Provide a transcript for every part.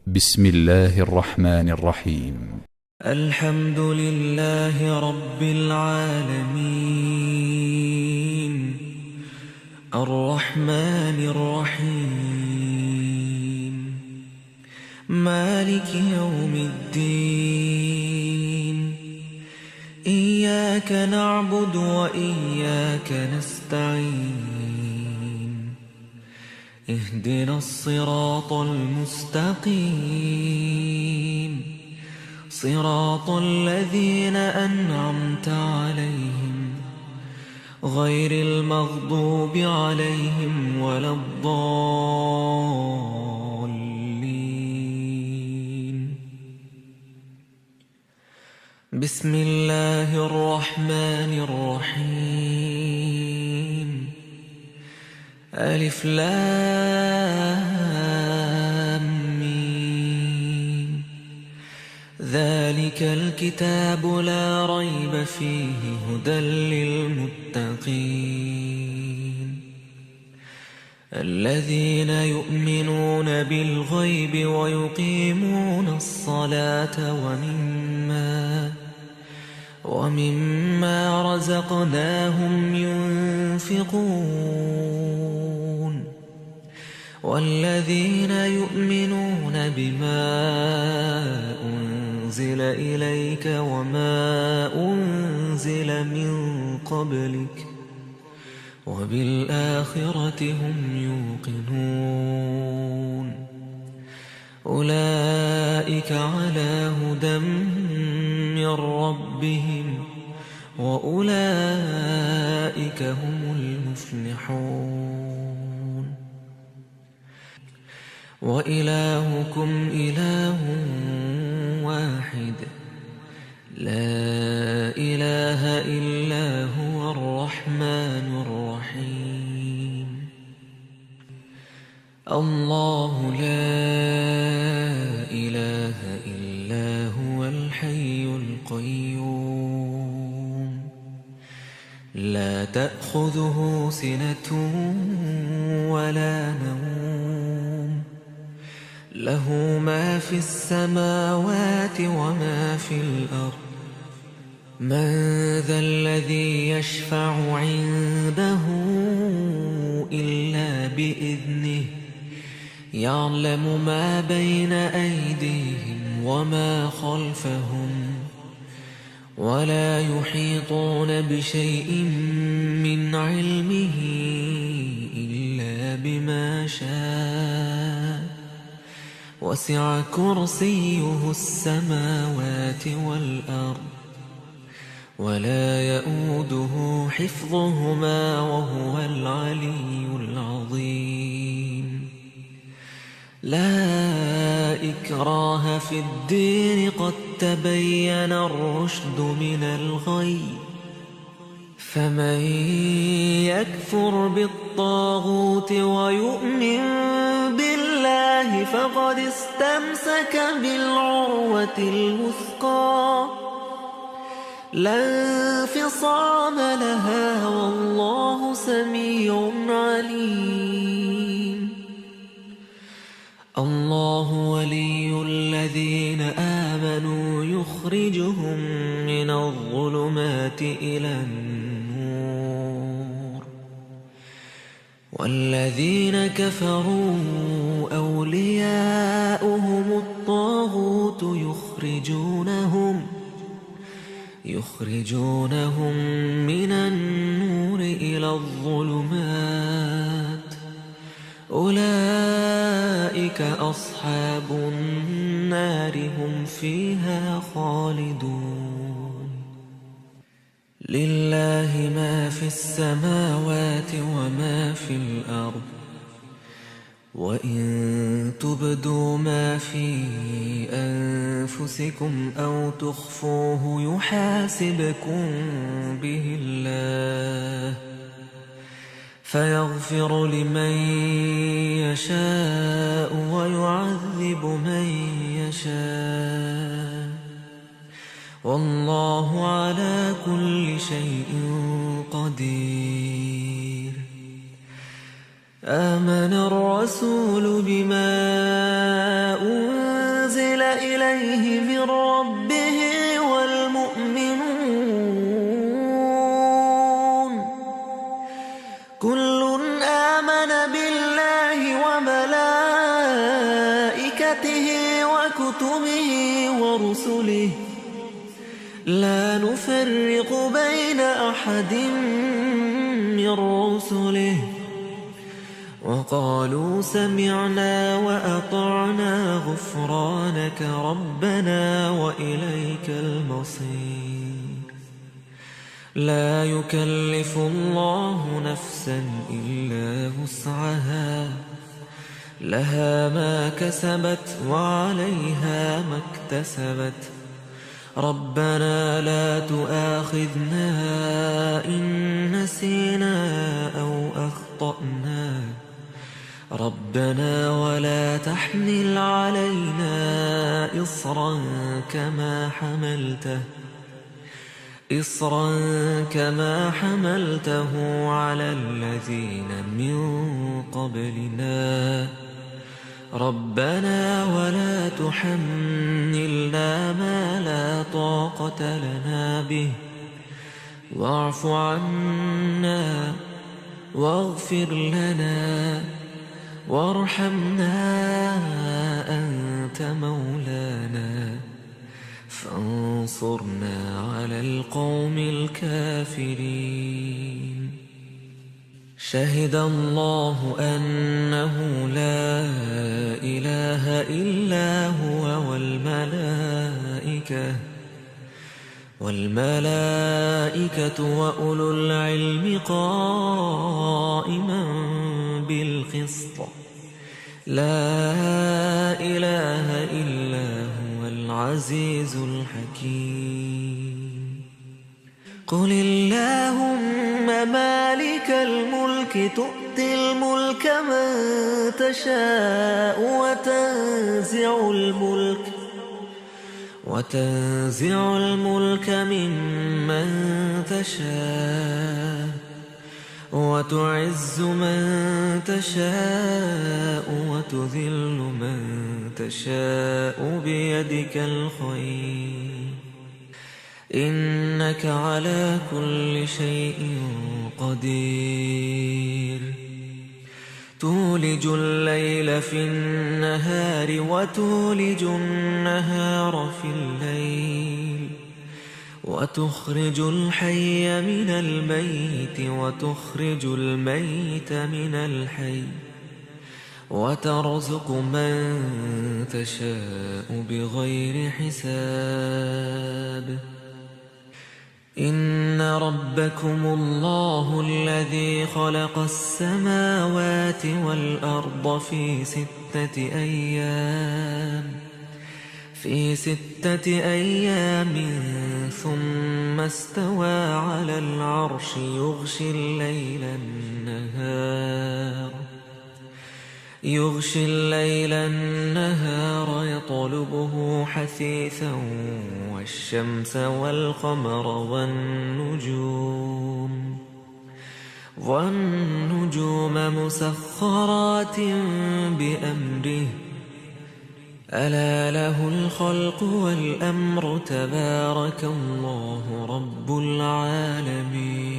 بسم الله الرحمن الرحيم. الحمد لله رب العالمين، الرحمن الرحيم، مالك يوم الدين. إياك نعبد وإياك نستعين، اهدنا الصراط المستقيم، صراط الذين أنعمت عليهم غير المغضوب عليهم ولا الضالين. بسم الله الرحمن الرحيم. ألف لام ميم. ذلك الكتاب لا ريب فيه هدى للمتقين، الذين يؤمنون بالغيب ويقيمون الصلاة ومما رزقناهم ينفقون، والذين يؤمنون بما أنزل إليك وما أنزل من قبلك وبالآخرة هم يوقنون. أولئك على هدى من ربهم وأولئك هم المفلحون. وإلهكم إله واحد، لا إله إلا هو الرحمن الرحيم. الله لا إله إلا هو الحي القيوم، لا تأخذه سنة ولا نوم، له ما في السماوات وما في الأرض. من ذا الذي يشفع عنده إلا بإذنه، يعلم ما بين أيديهم وما خلفهم، ولا يحيطون بشيء من علمه إلا بما شاء، وسع كرسيه السماوات والأرض، ولا يؤوده حفظهما وهو العلي العظيم. لا إكراه في الدين، قد تبين الرشد من الغي، فمن يكفر بالطاغوت ويؤمن بالله فقد استمسك بالعروة الوثقى، لا انفصام لها والله سميع عليم. الله ولي الذين آمنوا يخرجهم من الظلمات إلى النور، والذين كفروا أولياؤهم الطاغوت يخرجونهم من النور إلى الظلمات، أولئك أصحاب النار هم فيها خالدون. لله ما في السماوات وما في الأرض، وإن تبدوا ما في أنفسكم أو تخفوه يحاسبكم به الله، فيغفر لمن يشاء ويعذب من يشاء، والله على كل شيء قدير. آمن الرسول بما أنزل إليه من ربه والمؤمنون كل آمن بالله وملائكته وكتبه ورسله لا نفرق بين أحد من رسله وقالوا سمعنا وأطعنا غفرانك ربنا وإليك المصير لا يكلف الله نفسا إلا وسعها لها ما كسبت وعليها ما اكتسبت ربنا لا تؤاخذنا إن نسينا أو أخطأنا ربنا ولا تحمل علينا إصرا كما حملته على الذين من قبلنا ربنا ولا تحملنا ما لا طاقة لنا به واعف عنا واغفر لنا وارحمنا أنت مولانا فانصرنا على القوم الكافرين شهد الله أنه لا إله إلا هو والملائكة وأولو العلم قائما بالقسط لا إله إلا هو العزيز الحكيم قل اللهم مالك الملك تؤتي الملك من تشاء وتنزع الملك ممن تشاء وتعز من تشاء وتذل من تشاء بيدك الخير إنك على كل شيء قدير تولج الليل في النهار وتولج النهار في الليل وتخرج الحي من الميت وتخرج الميت من الحي وترزق من تشاء بغير حساب إن ربكم الله الذي خلق السماوات والأرض في ستة أيام ثم استوى على العرش يغشي الليل النهار يطلبه حثيثا والشمس والقمر والنجوم مسخرات بأمره ألا له الخلق والأمر تبارك الله رب العالمين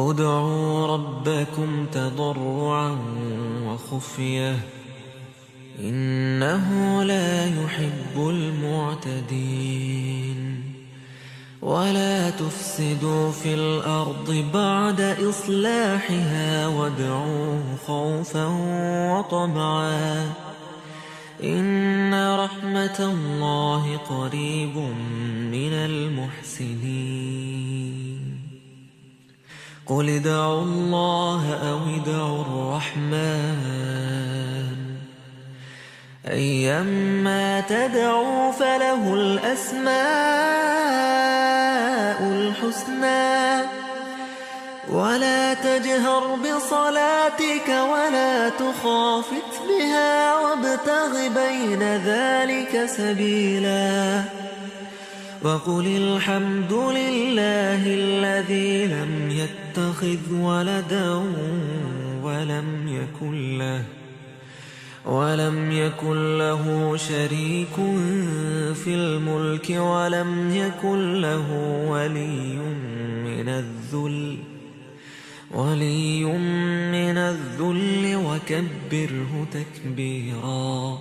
ادعوا ربكم تضرعا وخفية إنه لا يحب المعتدين ولا تفسدوا في الأرض بعد إصلاحها وادعوه خوفا وطمعا إن رحمة الله قريب من المحسنين قل ادعوا الله أو ادعوا الرحمن أيما تدعوا فله الأسماء الحسنى ولا تجهر بصلاتك ولا تخافت بها وابتغ بين ذلك سبيلا وقل الحمد لله الذي لم يتخذ ولدا ولم ولم يكن له شريك في الملك ولم يكن له ولي من الذل وكبره تكبيرا.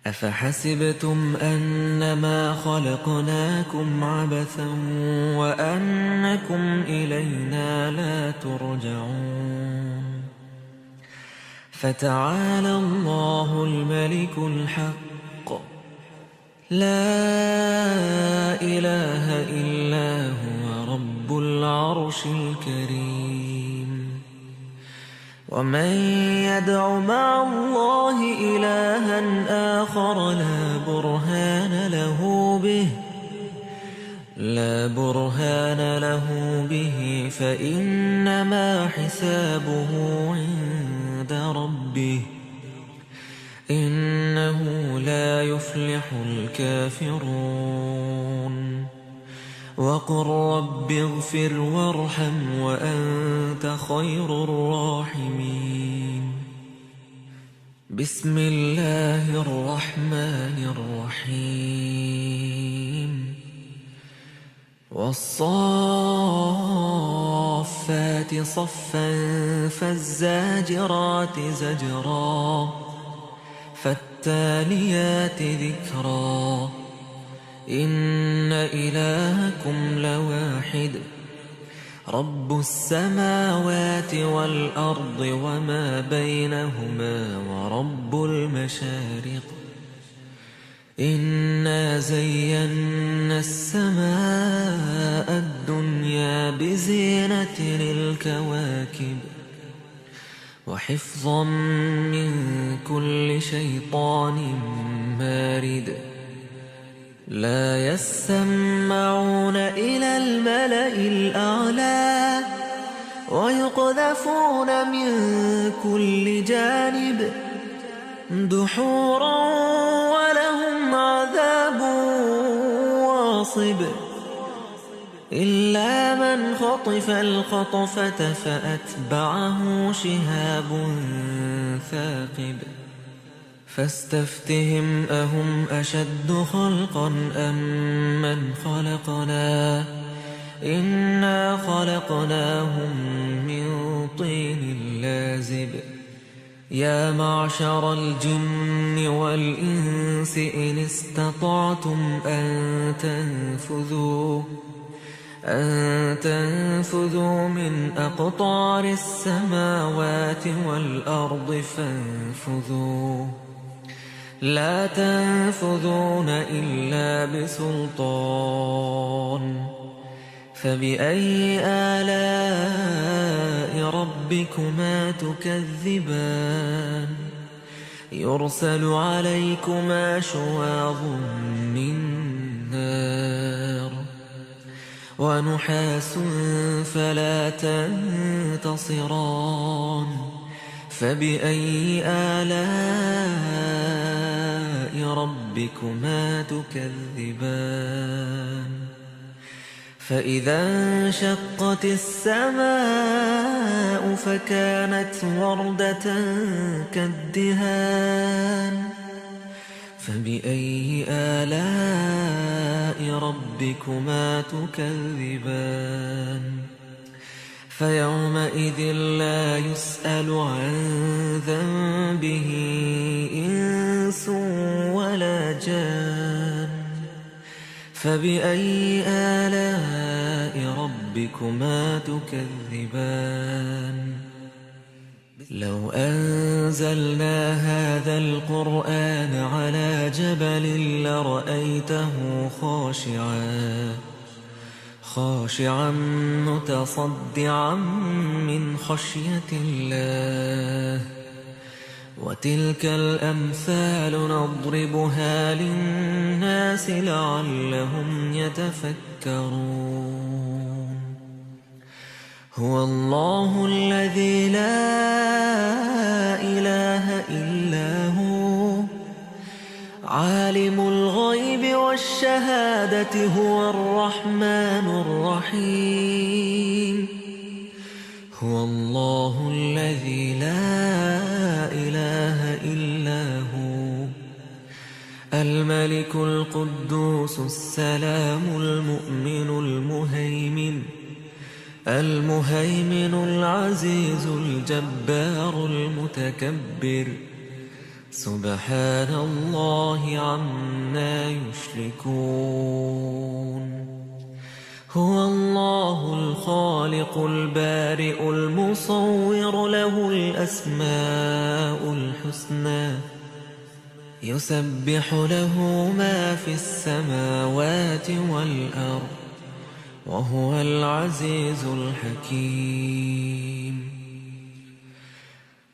أفحسبتم أنما خلقناكم عبثا وأنكم إلينا لا ترجعون. فتعالى الله الملك الحق لا إله إلا هو رب العرش الكريم. ومن يدع مع الله إلها آخر لا برهان له به فإنما حسابه عند ربه إنه لا يفلح الكافرون. وقل رب اغفر وارحم وأنت خير الراحمين. بسم الله الرحمن الرحيم. والصافات صفا فالزاجرات زجرا فالتاليات ذكرا. إن إلهكم لواحد رب السماوات والأرض وما بينهما ورب المشارق. إنا زينا السماء الدنيا بزينة الكواكب وحفظا من كل شيطان مارد. لا يسمعون إلى الملأ الأعلى ويقذفون من كل جانب دحورا ولهم عذاب واصب. إلا من خطف الخطفة فأتبعه شهاب ثاقب. فاستفتهم أهم أشد خلقا أم من خلقنا إنا خلقناهم من طين لازب. يا معشر الجن والإنس إن استطعتم أن تنفذوا من أقطار السماوات والأرض فانفذوا لا تنفذون إلا بسلطان. فبأي آلاء ربكما تكذبان. يرسل عليكما شواظ من نار ونحاس فلا تنتصران. فبأي آلاء ربكما تكذبان. فإذا انشقت السماء فكانت وردة كالدهان. فبأي آلاء ربكما تكذبان. فيومئذ لا يسأل عن ذنبه إنس ولا جان. فبأي آلاء ربكما تكذبان. لو أنزلنا هذا القرآن على جبل لرأيته خاشعا متصدعا من خشية الله. وتلك الأمثال نضربها للناس لعلهم يتفكرون. هو الله الذي لا إله إلا هو عالم الغيب والشهادة هو الرحمن الرحيم. هو الله الذي لا إله الملك القدوس السلام المهيمن العزيز الجبار المتكبر سبحان الله عما يشركون. هو الله الخالق البارئ المصور له الأسماء الحسنى يسبح له ما في السماوات والأرض وهو العزيز الحكيم.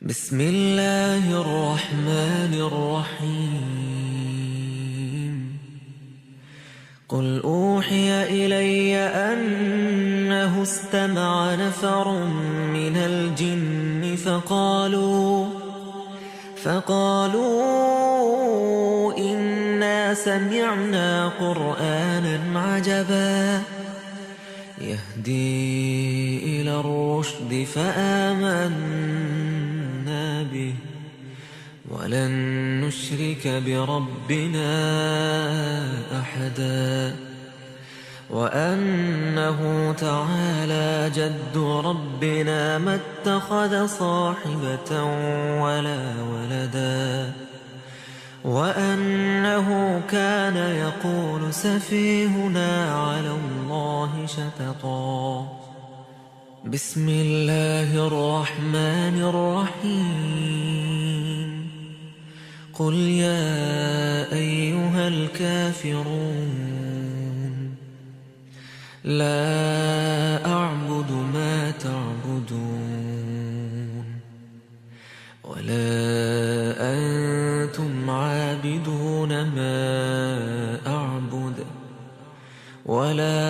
بسم الله الرحمن الرحيم. قل أوحي إلي أنه استمع نفر من الجن فقالوا إنا سمعنا قرآنا عجبا يهدي إلى الرشد فآمنا به ولن نشرك بربنا أحدا وأنه تعالى جد ربنا ما اتخذ صاحبة ولا ولدا وأنه كان يقول سفيهنا على الله شططا. بسم الله الرحمن الرحيم. قل يا أيها الكافرون لا أعبد ما تعبدون ولا أنتم عابدون ما أعبد ولا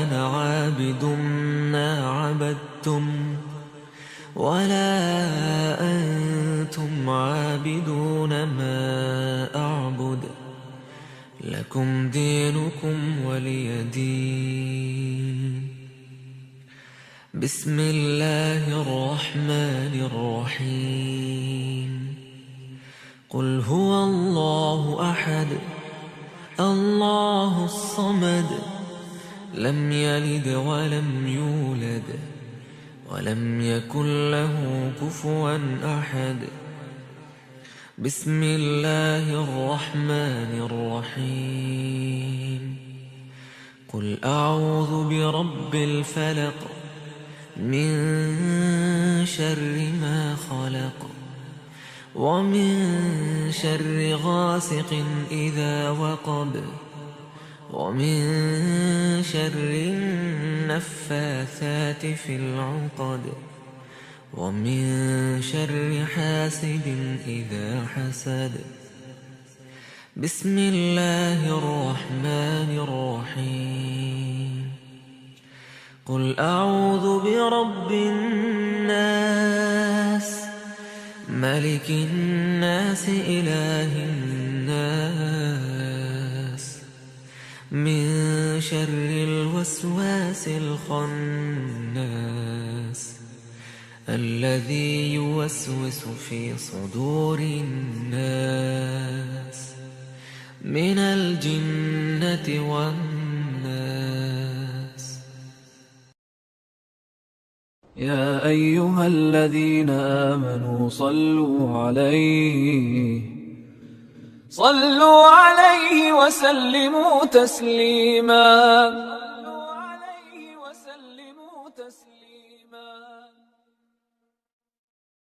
أنا عابد ما عبدتم ولا أنتم عابدون ما أعبد لكم دينكم ولي دين. بسم الله الرحمن الرحيم. قل هو الله أحد الله الصمد لم يلد ولم يولد ولم يكن له كفوا أحد. بسم الله الرحمن الرحيم. قل أعوذ برب الفلق من شر ما خلق ومن شر غاسق إذا وقب ومن شر النفاثات في العقد ومن شر حاسد إذا حسد. بسم الله الرحمن الرحيم. قل أعوذ برب الناس ملك الناس إله الناس من شر الوسواس الخناس الذي يوسوس في صدور الناس من الجنة والناس. يا أيها الذين آمنوا صلوا عليه وسلموا تسليما.